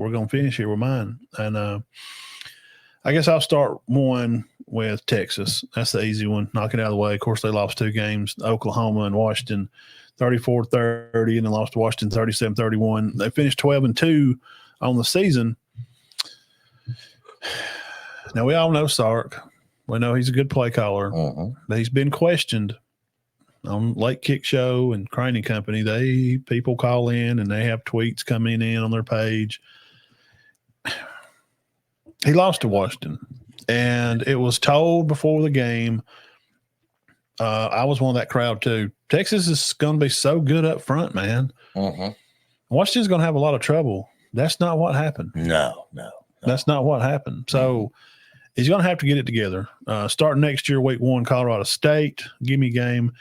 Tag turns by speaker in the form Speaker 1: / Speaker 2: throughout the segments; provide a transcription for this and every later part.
Speaker 1: we're going to finish here with mine. And I guess I'll start one with Texas. That's the easy one. Knock it out of the way. Of course, they lost 2 games, Oklahoma and Washington, 34-30, and then lost to Washington 37-31. They finished 12-2 on the season. Now, we all know Sark. We know he's a good play caller, but he's been questioned on Late Kick Show and Crane Company. People call in and they have tweets coming in on their page. He lost to Washington, and it was told before the game. I was one of that crowd too. Texas is going to be so good up front, man. Washington's going to have a lot of trouble. That's not what happened.
Speaker 2: No.
Speaker 1: That's not what happened. So he's going to have to get it together. Starting next year, week 1, Colorado State, gimme game.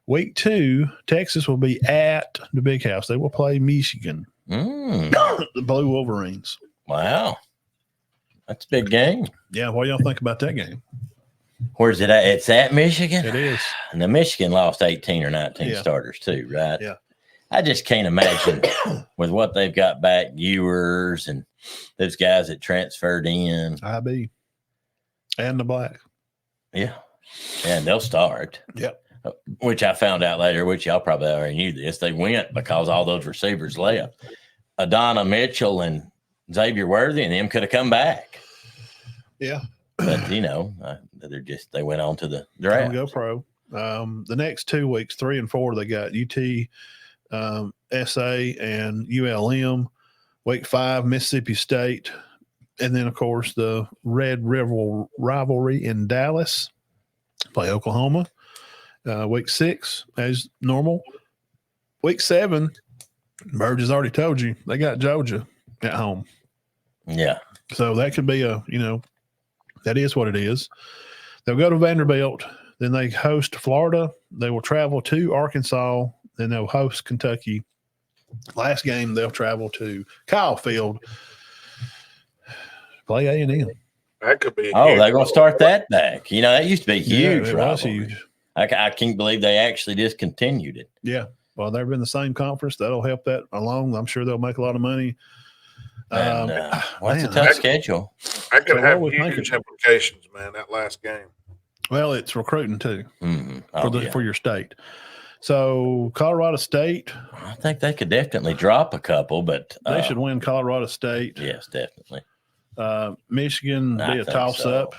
Speaker 1: Week 2, Texas will be at the Big House. They will play Michigan, the Blue Wolverines.
Speaker 2: Wow. That's a big game.
Speaker 1: Yeah, what do y'all think about that game?
Speaker 2: Where's it at? It's at Michigan?
Speaker 1: It is.
Speaker 2: And the Michigan lost 18 or 19 starters too, right?
Speaker 1: Yeah.
Speaker 2: I just can't imagine with what they've got back, Ewers and those guys that transferred in.
Speaker 1: IB. And the Black.
Speaker 2: Yeah. And they'll start.
Speaker 1: Yep.
Speaker 2: Which I found out later, which y'all probably already knew this. They went because all those receivers left. Adonna Mitchell and Xavier Worthy and them could have come back.
Speaker 1: Yeah.
Speaker 2: But, they went on to the draft.
Speaker 1: Go pro. The next 2 weeks, 3 and 4, they got UT, SA, and ULM. Week 5, Mississippi State. And then, of course, the Red River rivalry in Dallas. Play Oklahoma. Week 6, as normal. Week 7, Burge has already told you, they got Georgia at home.
Speaker 2: Yeah.
Speaker 1: So that could be that is what it is. They'll go to Vanderbilt. Then they host Florida. They will travel to Arkansas. Then they'll host Kentucky. Last game, they'll travel to Kyle Field. Play A&M.
Speaker 3: That could be.
Speaker 2: Oh, they're going to start that back. That used to be huge.
Speaker 1: Yeah, it was huge.
Speaker 2: I can't believe they actually discontinued it.
Speaker 1: Yeah. Well, they're in the same conference. That'll help that along. I'm sure they'll make a lot of money.
Speaker 2: And, what's a tough schedule?
Speaker 3: That could have huge implications, man, that last game.
Speaker 1: Well, it's recruiting too
Speaker 2: Mm-hmm.
Speaker 1: for your state. So Colorado State,
Speaker 2: I think they could definitely drop a couple, but
Speaker 1: they should win Colorado State.
Speaker 2: Yes, definitely.
Speaker 1: Michigan be a toss up.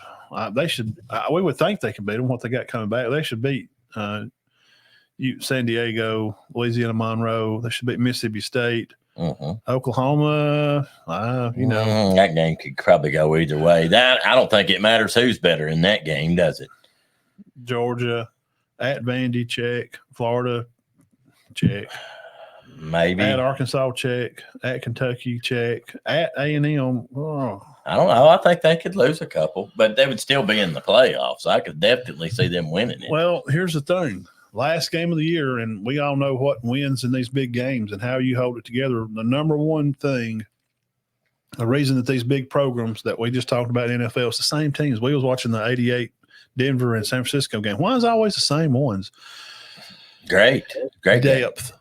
Speaker 1: They should. We would think they could beat them. What they got coming back, they should beat San Diego, Louisiana Monroe. They should beat Mississippi State. Oklahoma,
Speaker 2: that game could probably go either way. I don't think it matters who's better in that game, does it?
Speaker 1: Georgia at Vandy, check. Florida, check.
Speaker 2: Maybe
Speaker 1: at Arkansas, check. At Kentucky, check. At A&M,
Speaker 2: I don't know. I think they could lose a couple, but they would still be in the playoffs. I could definitely see them winning it.
Speaker 1: Well, here's the thing. Last game of the year, and we all know what wins in these big games and how you hold it together. The number one thing, the reason that these big programs that we just talked about in NFL, it's the same teams. We was watching the 88 Denver and San Francisco game. Why is it always the same ones?
Speaker 2: Great
Speaker 1: depth.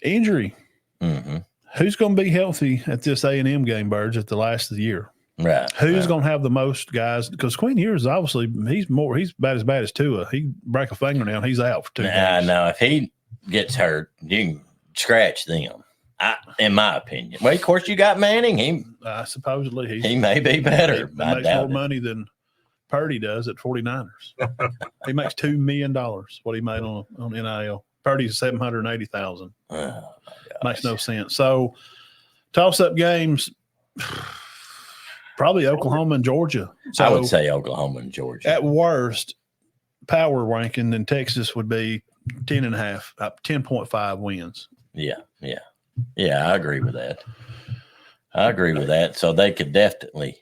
Speaker 1: Injury.
Speaker 2: Mm-hmm.
Speaker 1: Who's going to be healthy at this A&M game, Burge, at the last of the year?
Speaker 2: Right.
Speaker 1: Who's going to have the most guys? Because Quinn Ewers, obviously, he's about as bad as Tua. He break a fingernail and he's out for 2 games.
Speaker 2: No, if he gets hurt, you can scratch them. In my opinion. Well, of course, you got Manning.
Speaker 1: Supposedly
Speaker 2: he may be better.
Speaker 1: He makes more money than Purdy does at 49ers. He makes $2 million. What he made on NIL. Purdy's $780,000. Makes no sense. So, toss-up games. Probably Oklahoma and Georgia. So
Speaker 2: I would say Oklahoma and Georgia.
Speaker 1: At worst, power ranking, then Texas would be 10.5 wins.
Speaker 2: Yeah. I agree with that. So they could definitely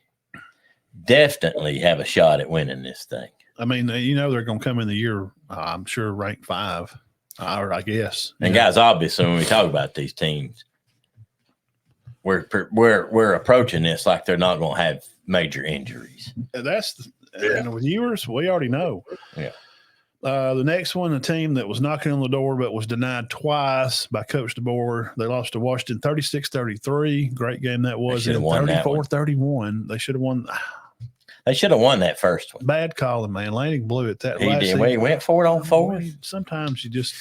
Speaker 2: have a shot at winning this thing.
Speaker 1: I mean, they're going to come in the year, I'm sure, ranked 5, or I guess.
Speaker 2: And guys, obviously, when we talk about these teams, we're approaching this like they're not going to have major injuries.
Speaker 1: And with Ewers, we already know.
Speaker 2: Yeah.
Speaker 1: The next one, a team that was knocking on the door but was denied twice by Coach DeBoer. They lost to Washington 36-33. Great game that was.
Speaker 2: should have won that one.
Speaker 1: 34-31. They should have won.
Speaker 2: They should have won that first one.
Speaker 1: Bad calling, man. Lanning blew it that
Speaker 2: He
Speaker 1: last
Speaker 2: did.
Speaker 1: season.
Speaker 2: Well, he went for it on fourth.
Speaker 1: Sometimes you just,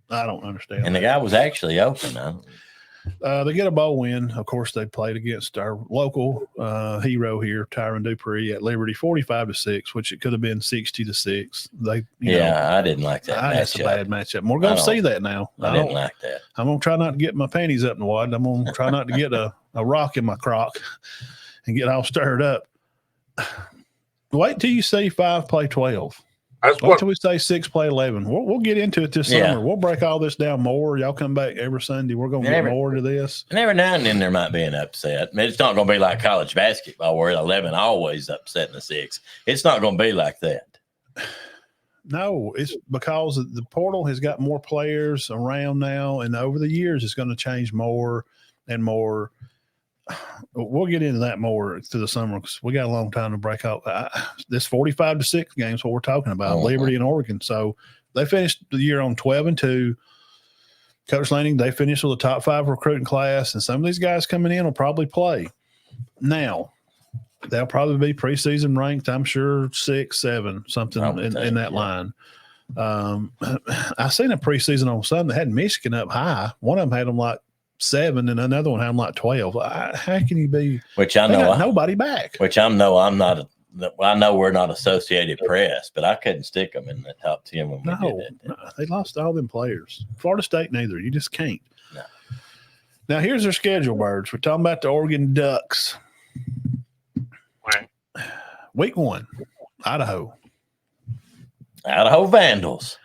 Speaker 1: I don't understand.
Speaker 2: And the guy was actually open.
Speaker 1: They get a bowl win. Of course, they played against our local hero here, Tyron Dupree at Liberty, 45-6, which it could have been 60-6. They,
Speaker 2: I didn't like that.
Speaker 1: That's a bad matchup. We're going to see that now.
Speaker 2: I didn't like that.
Speaker 1: I'm going to try not to get my panties up in the wad. I'm going to try not to get a rock in my crock and get all stirred up. Wait till you see 5 play 12. Wait till we say 6 play 11. We'll get into it this summer. We'll break all this down more. Y'all come back every Sunday. We're going to get more to this.
Speaker 2: And every now and then there might be an upset. I mean, it's not going to be like college basketball where 11 always upsetting the 6. It's not going to be like that.
Speaker 1: No, it's because the portal has got more players around now, and over the years it's going to change more and more. We'll get into that more through the summer because we got a long time to break out. This 45-6 game is what we're talking about, Liberty and Oregon. So they finished the year on 12-2. Coach Lanning, they finished with a top 5 recruiting class, and some of these guys coming in will probably play. Now, they'll probably be preseason ranked, I'm sure, 6, 7, something in that line. I seen a preseason on Sunday that had Michigan up high. One of them had them like 7 and another one had them like 12. How can you be?
Speaker 2: Which I know
Speaker 1: nobody back.
Speaker 2: Which I'm not. I know we're not Associated Press, but I couldn't stick them in the top 10 when we did that.
Speaker 1: No, they lost all them players. Florida State neither. You just can't.
Speaker 2: No.
Speaker 1: Now here's their schedule, Birds. We're talking about the Oregon Ducks. Week 1, Idaho
Speaker 2: Vandals.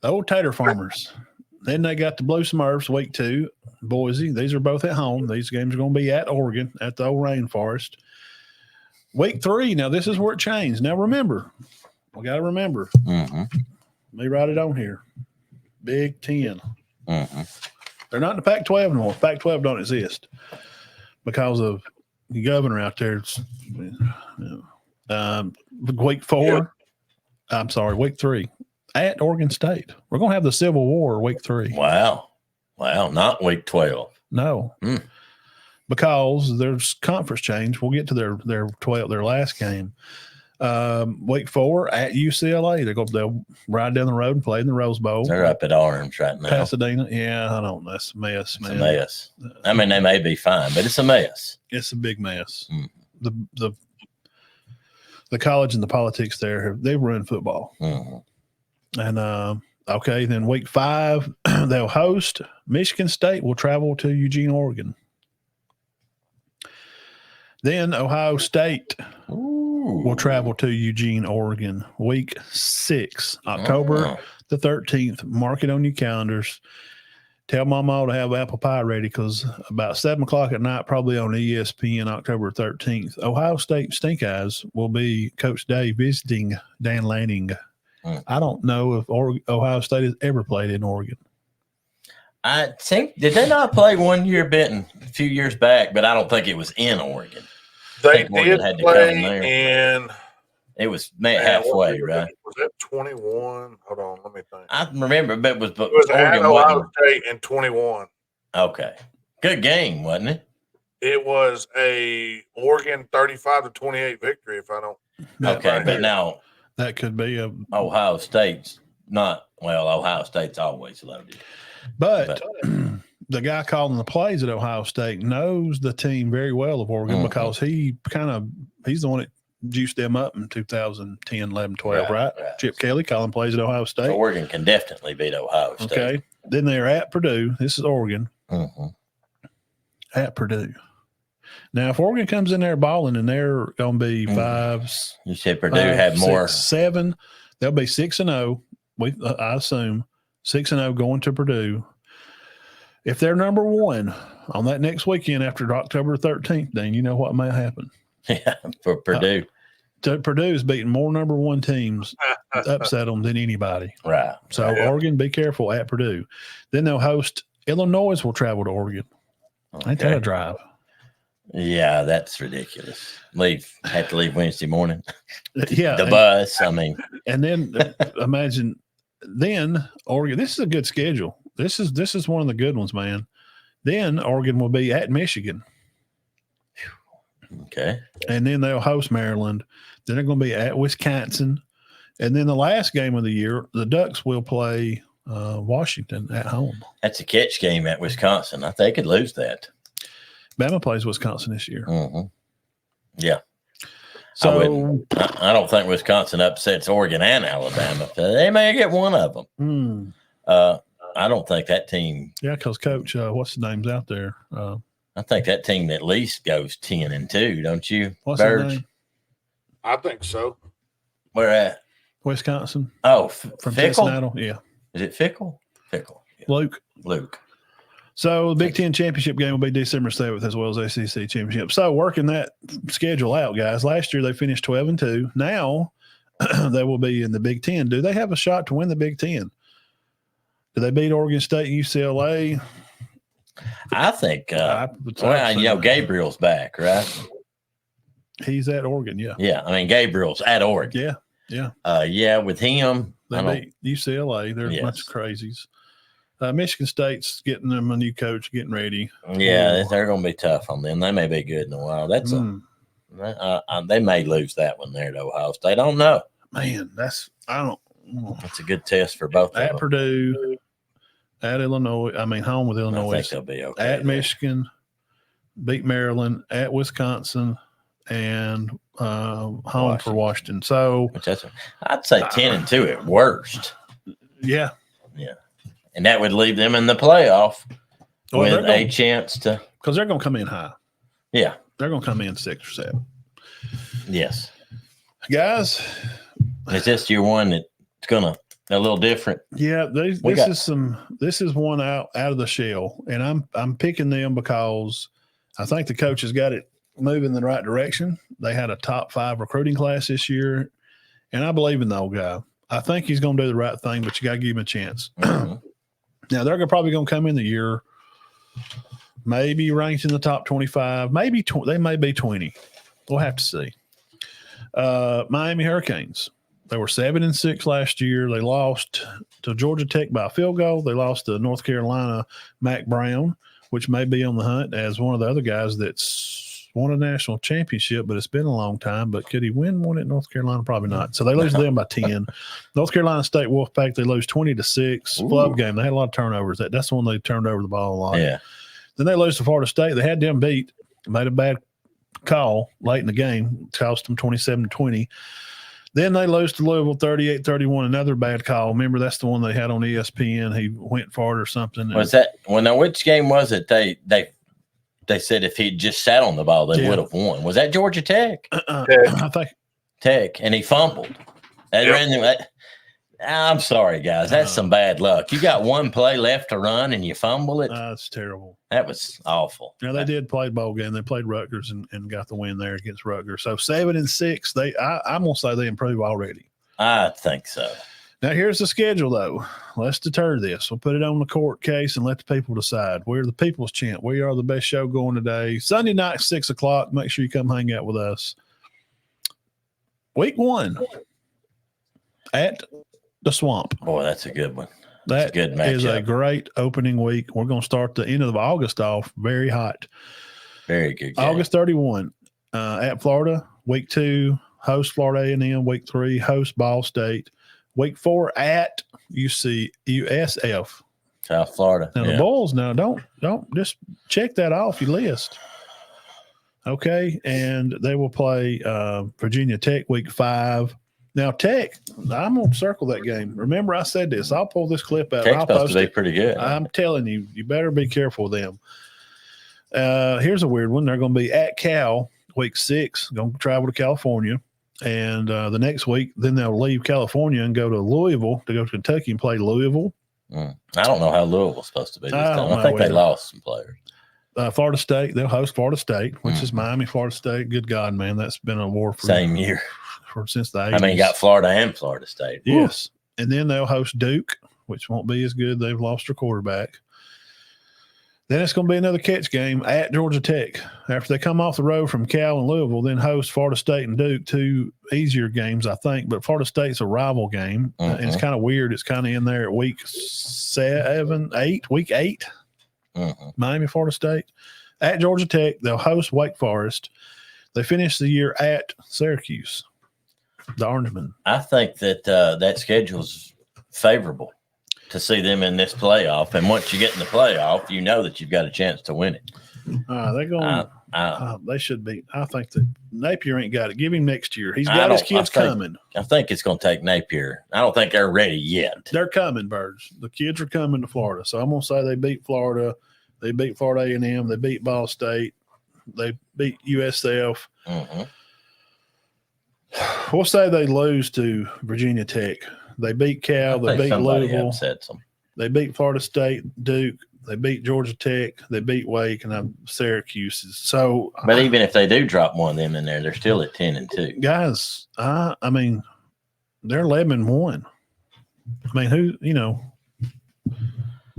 Speaker 1: The old Tater Farmers. Then they got the Blue Smurfs, week 2, Boise. These are both at home. These games are going to be at Oregon, at the old rainforest. Week 3, now this is where it changed. Now remember, we got to remember.
Speaker 2: Mm-hmm.
Speaker 1: Let me write it on here. Big 10.
Speaker 2: Mm-hmm.
Speaker 1: They're not in the Pac-12 anymore. Pac-12 don't exist because of the governor out there. Week 4. I'm sorry, week 3. At Oregon State. We're going to have the Civil War week 3.
Speaker 2: Wow. Not week 12.
Speaker 1: No. Because there's conference change. We'll get to their last game. Week 4 at UCLA. They'll ride down the road and play in the Rose Bowl.
Speaker 2: They're up at Orange right now.
Speaker 1: Pasadena. Yeah, I don't know. That's a mess, man.
Speaker 2: It's a mess. I mean, they may be fine, but it's a mess.
Speaker 1: It's a big mess. The college and the politics there, they've ruined football.
Speaker 2: Mm-hmm.
Speaker 1: And okay, then week 5, they'll host Michigan State. Will travel to Eugene, Oregon. Then Ohio State will travel to Eugene, Oregon. Week 6, October the 13th. Mark it on your calendars. Tell Mama to have apple pie ready because about 7 o'clock at night, probably on ESPN, October 13th, Ohio State Stink Eyes will be Coach Day visiting Dan Lanning. I don't know if Ohio State has ever played in Oregon.
Speaker 2: I think, did they not play one year a few years back, but I don't think it was in Oregon.
Speaker 3: They did play in.
Speaker 2: It was halfway, right?
Speaker 3: Was that 21? Hold on, let me think.
Speaker 2: I remember, but it was
Speaker 3: Oregon Ohio State in 21.
Speaker 2: Okay. Good game, wasn't it?
Speaker 3: It was a Oregon 35-28 victory, if I don't.
Speaker 2: Okay, but now
Speaker 1: that could be
Speaker 2: Ohio State's not. Well, Ohio State's always loaded.
Speaker 1: But the guy calling the plays at Ohio State knows the team very well of Oregon because he's the one that juiced them up in 2010, 11, 12, right? Chip Kelly calling plays at Ohio State.
Speaker 2: So Oregon can definitely beat Ohio State.
Speaker 1: Okay. Then they're at Purdue. This is Oregon.
Speaker 2: Mm-hmm.
Speaker 1: At Purdue. Now, if Oregon comes in there balling and they're going to be 5,
Speaker 2: you said Purdue had more
Speaker 1: 7, they'll be 6-0. I assume 6-0 going to Purdue. If they're number 1 on that next weekend after October 13th, then you know what may happen.
Speaker 2: Yeah, for Purdue.
Speaker 1: Purdue's beating more number 1 teams, upset them than anybody.
Speaker 2: Right.
Speaker 1: So Oregon, be careful at Purdue. Then they'll host Illinois. Will travel to Oregon. Ain't that a drive?
Speaker 2: Yeah, that's ridiculous. Have to leave Wednesday morning.
Speaker 1: Yeah,
Speaker 2: The bus. I mean,
Speaker 1: and then imagine then Oregon. This is a good schedule. This is one of the good ones, man. Then Oregon will be at Michigan.
Speaker 2: okay.
Speaker 1: And then they'll host Maryland. Then they're going to be at Wisconsin. And then the last game of the year, the Ducks will play Washington at home.
Speaker 2: That's a catch game at Wisconsin. I think they could lose that.
Speaker 1: Bama plays Wisconsin this year.
Speaker 2: Mm-hmm. Yeah.
Speaker 1: So
Speaker 2: I don't think Wisconsin upsets Oregon and Alabama. They may get one of them. I don't think that team.
Speaker 1: Yeah, because Coach, what's the name's out there?
Speaker 2: I think that team at least goes 10-2, don't you?
Speaker 1: What's his
Speaker 2: Birds?
Speaker 1: name?
Speaker 3: I think so.
Speaker 2: Where at?
Speaker 1: Wisconsin.
Speaker 2: Oh,
Speaker 1: From
Speaker 2: Fickle?
Speaker 1: Cincinnati. Yeah.
Speaker 2: Is it Fickle? Fickle. Yeah.
Speaker 1: Luke.
Speaker 2: So
Speaker 1: the Big Ten championship game will be December 7th as well as SEC championship. So working that schedule out, guys. Last year they finished 12-2. Now they will be in the Big Ten. Do they have a shot to win the Big Ten? Do they beat Oregon State and UCLA?
Speaker 2: I think,
Speaker 1: so.
Speaker 2: Gabriel's back, right?
Speaker 1: He's at Oregon, yeah.
Speaker 2: Yeah, I mean, Gabriel's at Oregon.
Speaker 1: Yeah.
Speaker 2: With him.
Speaker 1: They beat UCLA. They're a bunch of crazies. Michigan State's getting them a new coach, getting ready.
Speaker 2: Yeah, they're going to be tough on them. They may be good in a while. They may lose that one there to Ohio State. I don't know.
Speaker 1: Man, that's
Speaker 2: a good test for both
Speaker 1: at
Speaker 2: of them.
Speaker 1: Purdue, at Illinois. I mean, home with Illinois.
Speaker 2: I think they'll be okay.
Speaker 1: At Michigan, beat Maryland, at Wisconsin, and home for Washington. So
Speaker 2: I'd say 10-2 at worst.
Speaker 1: Yeah.
Speaker 2: And that would leave them in the playoff with a chance to.
Speaker 1: Because they're going to come in high.
Speaker 2: Yeah.
Speaker 1: They're going to come in 6 or 7.
Speaker 2: Yes.
Speaker 1: Guys.
Speaker 2: Is this your one that's going to a little different?
Speaker 1: Yeah. This is one out of the shell. And I'm picking them because I think the coach has got it moving in the right direction. They had a top 5 recruiting class this year. And I believe in the old guy. I think he's going to do the right thing, but you got to give him a chance.
Speaker 2: Mm-hmm.
Speaker 1: Now, they're probably going to come in the year maybe ranked in the top 25. Maybe they may be 20. We'll have to see. Miami Hurricanes. They were 7-6 last year. They lost to Georgia Tech by a field goal. They lost to North Carolina, Mac Brown, which may be on the hunt as one of the other guys that's won a national championship, but it's been a long time. But could he win one at North Carolina? Probably not. So they lose to them by 10. North Carolina State Wolfpack, they lose 20-6. Flub game. They had a lot of turnovers. That's the one they turned over the ball a lot.
Speaker 2: Yeah.
Speaker 1: Then they lose to Florida State. They had them beat. Made a bad call late in the game. Cost them 27-20. Then they lose to Louisville 38-31. Another bad call. Remember, that's the one they had on ESPN. He went for it or something.
Speaker 2: Was that – well, now, which game was it? They said if he'd just sat on the ball, they would have won. Was that Georgia Tech?
Speaker 1: I think
Speaker 2: Tech, and he fumbled. I'm sorry, guys. That's some bad luck. You got one play left to run, and you fumble it.
Speaker 1: That's terrible.
Speaker 2: That was awful.
Speaker 1: Now, they did play bowl game. They played Rutgers and got the win there against Rutgers. So 7-6. I'm gonna say they improve already.
Speaker 2: I think so.
Speaker 1: Now, here's the schedule, though. Let's deter this. We'll put it on the court case and let the people decide. We're the people's champ. We are the best show going today. Sunday night, 6 o'clock. Make sure you come hang out with us. Week 1 at the Swamp.
Speaker 2: Boy, that's a good one.
Speaker 1: That's
Speaker 2: a good matchup.
Speaker 1: Is a great opening week. We're going to start the end of August off very hot.
Speaker 2: Very good game.
Speaker 1: August 31 at Florida. Week 2, host Florida A&M. Week 3, host Ball State. Week 4 at USF.
Speaker 2: South Florida.
Speaker 1: Now, the Bulls, don't just check that off your list. Okay. And they will play Virginia Tech week 5. Now, Tech, I'm going to circle that game. Remember, I said this. I'll pull this clip out.
Speaker 2: Tech's
Speaker 1: I'll
Speaker 2: supposed
Speaker 1: post
Speaker 2: to be
Speaker 1: it.
Speaker 2: pretty good.
Speaker 1: I'm telling you, you better be careful with them. Here's a weird one. They're going to be at Cal week 6, going to travel to California. And the next week, then they'll leave California and go to Louisville to go to Kentucky and play Louisville.
Speaker 2: I don't know how Louisville's supposed to be this time. I think they lost some players.
Speaker 1: Florida State, they'll host Florida State, which is Miami, Florida State. Good God, man, that's been a war for
Speaker 2: same year
Speaker 1: since the 80s.
Speaker 2: I mean, you got Florida and Florida State.
Speaker 1: Yes, and then they'll host Duke, which won't be as good. They've lost their quarterback. Then it's going to be another catch game at Georgia Tech. After they come off the road from Cal and Louisville, then host Florida State and Duke, two easier games, I think. But Florida State's a rival game. And it's kind of weird. It's kind of in there at week 8. Miami, Florida State. At Georgia Tech, they'll host Wake Forest. They finish the year at Syracuse, the Orangemen.
Speaker 2: I think that that schedule's favorable to see them in this playoff. And once you get in the playoff, you know that you've got a chance to win it.
Speaker 1: They're going. They should be. I think that Napier ain't got it. Give him next year. He's got his kids coming.
Speaker 2: I think it's going to take Napier. I don't think they're ready yet.
Speaker 1: They're coming, Birds. The kids are coming to Florida. So I'm going to say they beat Florida. They beat Florida A&M. They beat Ball State. They beat USF. We'll say they lose to Virginia Tech. They beat Cal. They beat Louisville.
Speaker 2: Upsets them.
Speaker 1: They beat Florida State, Duke. They beat Georgia Tech. They beat Wake, and Syracuse. So,
Speaker 2: but even if they do drop one of them in there, they're still at 10-2.
Speaker 1: Guys, I mean, they're 11-1. I mean, who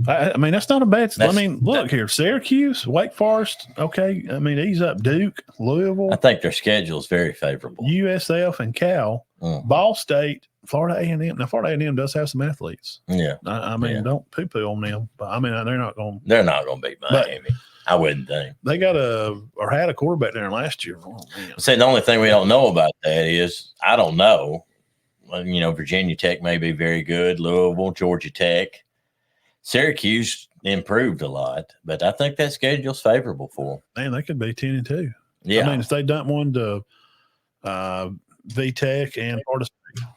Speaker 1: I mean, that's not a bad. I mean, look here, Syracuse, Wake Forest. Okay, I mean, he's up Duke, Louisville.
Speaker 2: I think their schedule is very favorable.
Speaker 1: USF and Cal, Ball State, Florida A&M. Now, Florida A&M does have some athletes.
Speaker 2: Yeah,
Speaker 1: I mean, don't poo-poo on them, but I mean, they're not going.
Speaker 2: They're not going to beat Miami. I wouldn't think
Speaker 1: they got had a quarterback there last year.
Speaker 2: Say the only thing we don't know about that is I don't know. Virginia Tech may be very good. Louisville, Georgia Tech. Syracuse improved a lot, but I think that schedule's favorable for them.
Speaker 1: Man, they could be 10-2.
Speaker 2: Yeah.
Speaker 1: I mean, if they dump one to VTech and Florida State,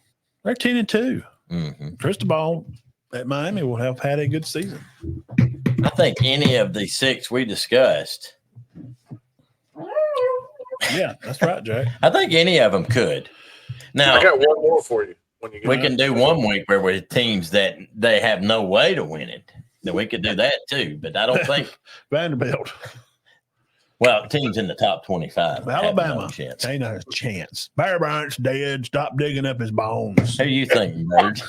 Speaker 1: they're 10-2. Cristobal at Miami will have had a good season.
Speaker 2: I think any of the 6 we discussed.
Speaker 1: Yeah, that's right, Jack.
Speaker 2: I think any of them could. Now,
Speaker 3: I got one more for you.
Speaker 2: We can do 1 week where we're teams that they have no way to win it. Then we could do that too, but I don't think
Speaker 1: Vanderbilt.
Speaker 2: Well, teams in the top 25.
Speaker 1: Alabama ain't a chance. Bear Bryant's dead. Stop digging up his bones.
Speaker 2: Who do you think, Bird?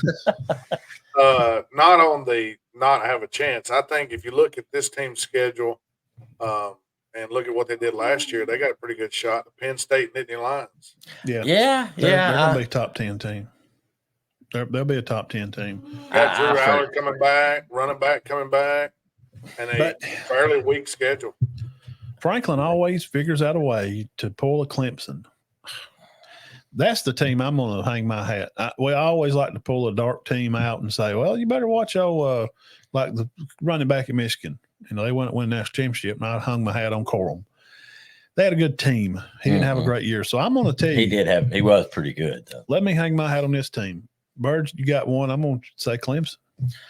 Speaker 3: Not have a chance. I think if you look at this team's schedule and look at what they did last year, they got a pretty good shot. The Penn State Nittany Lions.
Speaker 1: Yeah. They're going to be a top 10 team. They'll be a top 10 team.
Speaker 3: Got Drew Howard coming back, running back coming back, and a fairly weak schedule.
Speaker 1: Franklin always figures out a way to pull a Clemson. That's the team I'm going to hang my hat. We always like to pull a dark team out and say, well, you better watch like the running back at Michigan. They went win national championship, and I hung my hat on Corum. They had a good team. He didn't have a great year. So I'm going to tell you.
Speaker 2: He was pretty good, though.
Speaker 1: Let me hang my hat on this team. Birds, you got one. I'm going to say Clemson.